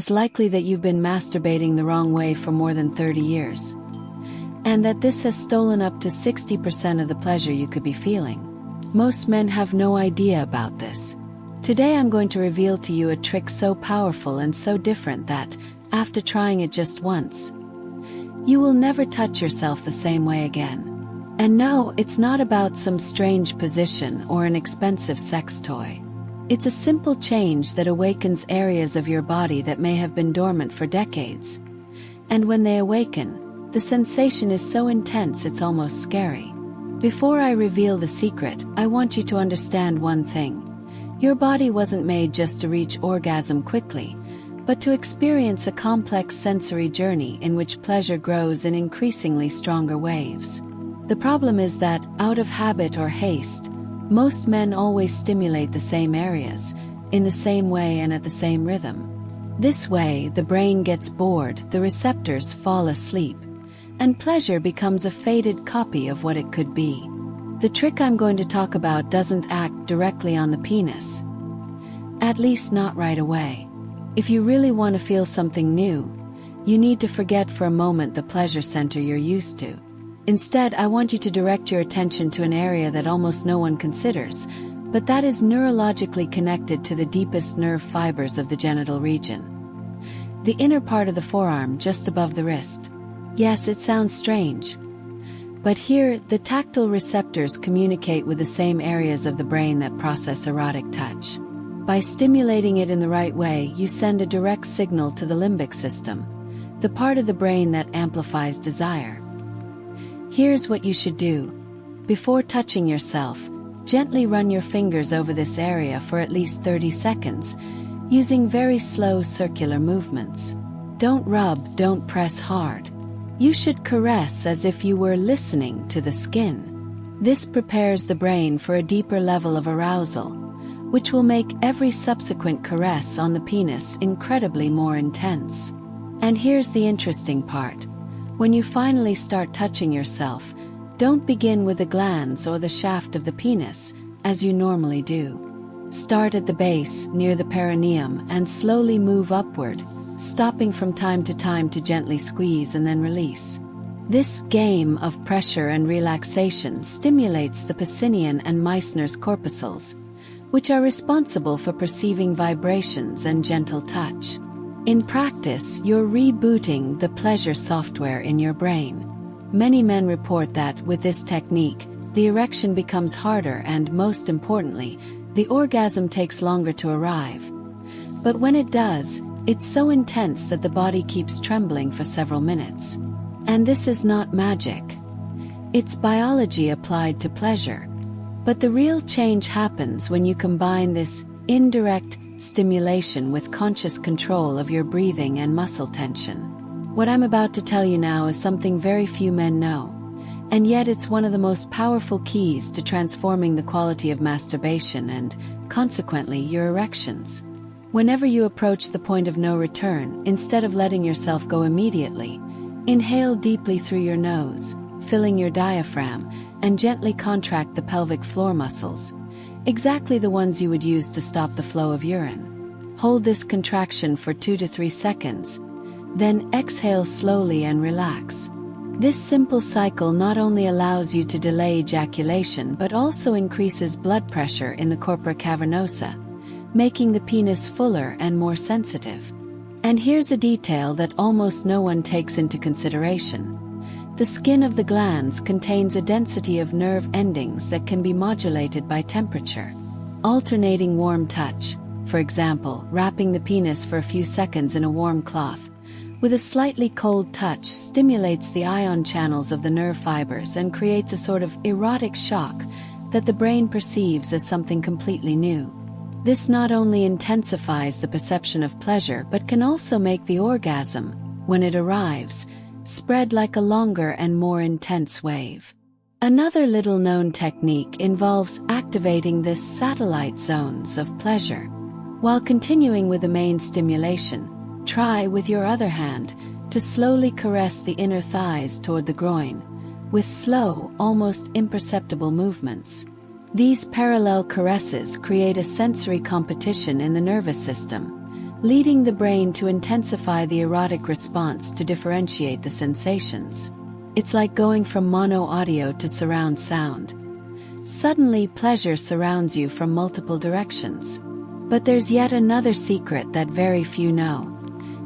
it's likely that you've been masturbating the wrong way for more than 30 years. And that this has stolen up to 60% of the pleasure you could be feeling. Most men have no idea about this. Today I'm going to reveal to you a trick so powerful and so different that, after trying it just once, you will never touch yourself the same way again. And no, it's not about some strange position or an expensive sex toy. It's a simple change that awakens areas of your body that may have been dormant for decades. And when they awaken, the sensation is so intense it's almost scary. Before I reveal the secret, I want you to understand one thing. Your body wasn't made just to reach orgasm quickly, but to experience a complex sensory journey in which pleasure grows in increasingly stronger waves. The problem is that, out of habit or haste, most men always stimulate the same areas, in the same way and at the same rhythm. This way, the brain gets bored, the receptors fall asleep, and pleasure becomes a faded copy of what it could be. The trick I'm going to talk about doesn't act directly on the penis. At least not right away. If you really want to feel something new, you need to forget for a moment the pleasure center you're used to. Instead, I want you to direct your attention to an area that almost no one considers, but that is neurologically connected to the deepest nerve fibers of the genital region. The inner part of the forearm just above the wrist. Yes, it sounds strange. But here, the tactile receptors communicate with the same areas of the brain that process erotic touch. By stimulating it in the right way, you send a direct signal to the limbic system, the part of the brain that amplifies desire. Here's what you should do. Before touching yourself, gently run your fingers over this area for at least 30 seconds, using very slow circular movements. Don't rub, don't press hard. You should caress as if you were listening to the skin. This prepares the brain for a deeper level of arousal, which will make every subsequent caress on the penis incredibly more intense. And here's the interesting part. When you finally start touching yourself, don't begin with the glans or the shaft of the penis, as you normally do. Start at the base, near the perineum, and slowly move upward, stopping from time to gently squeeze and then release. This game of pressure and relaxation stimulates the Pacinian and Meissner's corpuscles, which are responsible for perceiving vibrations and gentle touch. In practice, you're rebooting the pleasure software in your brain. Many men report that, with this technique, the erection becomes harder and, most importantly, the orgasm takes longer to arrive. But when it does, it's so intense that the body keeps trembling for several minutes. And this is not magic. It's biology applied to pleasure. But the real change happens when you combine this indirect stimulation with conscious control of your breathing and muscle tension. What I'm about to tell you now is something very few men know, and yet it's one of the most powerful keys to transforming the quality of masturbation and, consequently, your erections. Whenever you approach the point of no return, instead of letting yourself go immediately, inhale deeply through your nose, filling your diaphragm, and gently contract the pelvic floor muscles, exactly the ones you would use to stop the flow of urine. Hold this contraction for 2 to 3 seconds, then exhale slowly and relax. This simple cycle not only allows you to delay ejaculation but also increases blood pressure in the corpora cavernosa, making the penis fuller and more sensitive. And here's a detail that almost no one takes into consideration. The skin of the glans contains a density of nerve endings that can be modulated by temperature. Alternating warm touch, for example, wrapping the penis for a few seconds in a warm cloth, with a slightly cold touch stimulates the ion channels of the nerve fibers and creates a sort of erotic shock that the brain perceives as something completely new. This not only intensifies the perception of pleasure but can also make the orgasm, when it arrives, spread like a longer and more intense wave. Another little-known technique involves activating the satellite zones of pleasure. While continuing with the main stimulation, try with your other hand to slowly caress the inner thighs toward the groin, with slow, almost imperceptible movements. These parallel caresses create a sensory competition in the nervous system, leading the brain to intensify the erotic response to differentiate the sensations. It's like going from mono audio to surround sound. Suddenly, pleasure surrounds you from multiple directions. But there's yet another secret that very few know.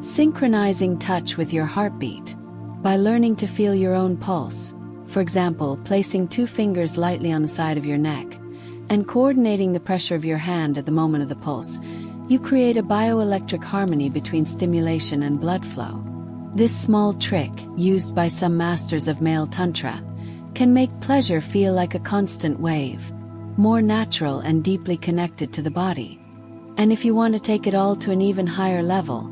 Synchronizing touch with your heartbeat. By learning to feel your own pulse, for example, placing 2 fingers lightly on the side of your neck, and coordinating the pressure of your hand at the moment of the pulse, you create a bioelectric harmony between stimulation and blood flow. This small trick, used by some masters of male tantra, can make pleasure feel like a constant wave, more natural and deeply connected to the body. And if you want to take it all to an even higher level,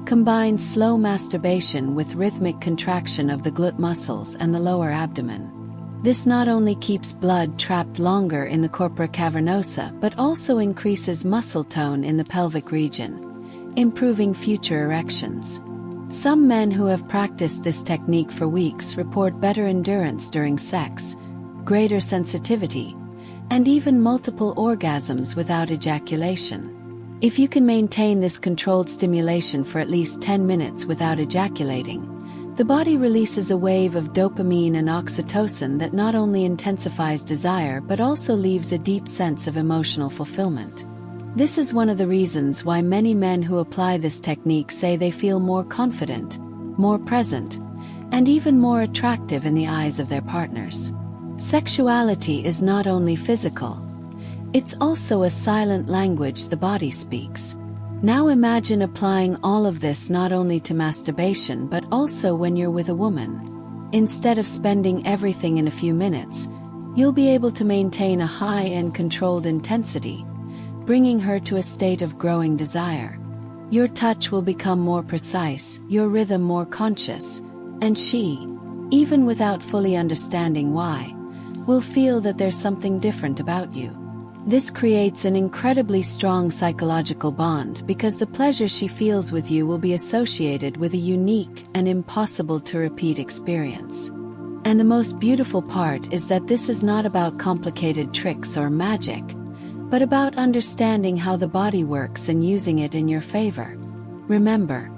combine slow masturbation with rhythmic contraction of the glute muscles and the lower abdomen. This not only keeps blood trapped longer in the corpora cavernosa but also increases muscle tone in the pelvic region, improving future erections. Some men who have practiced this technique for weeks report better endurance during sex, greater sensitivity, and even multiple orgasms without ejaculation. If you can maintain this controlled stimulation for at least 10 minutes without ejaculating, the body releases a wave of dopamine and oxytocin that not only intensifies desire but also leaves a deep sense of emotional fulfillment. This is one of the reasons why many men who apply this technique say they feel more confident, more present, and even more attractive in the eyes of their partners. Sexuality is not only physical. It's also a silent language the body speaks. Now imagine applying all of this not only to masturbation but also when you're with a woman. Instead of spending everything in a few minutes, you'll be able to maintain a high and controlled intensity, bringing her to a state of growing desire. Your touch will become more precise, your rhythm more conscious, and she, even without fully understanding why, will feel that there's something different about you. This creates an incredibly strong psychological bond because the pleasure she feels with you will be associated with a unique and impossible-to-repeat experience. And the most beautiful part is that this is not about complicated tricks or magic, but about understanding how the body works and using it in your favor. Remember,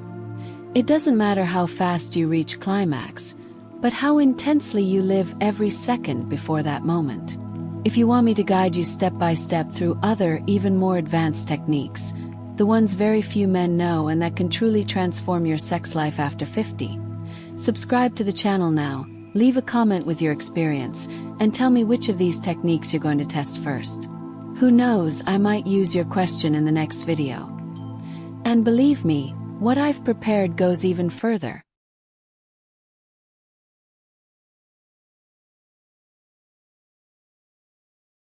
it doesn't matter how fast you reach climax, but how intensely you live every second before that moment. If you want me to guide you step by step through other, even more advanced techniques, the ones very few men know and that can truly transform your sex life after 50, subscribe to the channel now, leave a comment with your experience, and tell me which of these techniques you're going to test first. Who knows, I might use your question in the next video. And believe me, what I've prepared goes even further.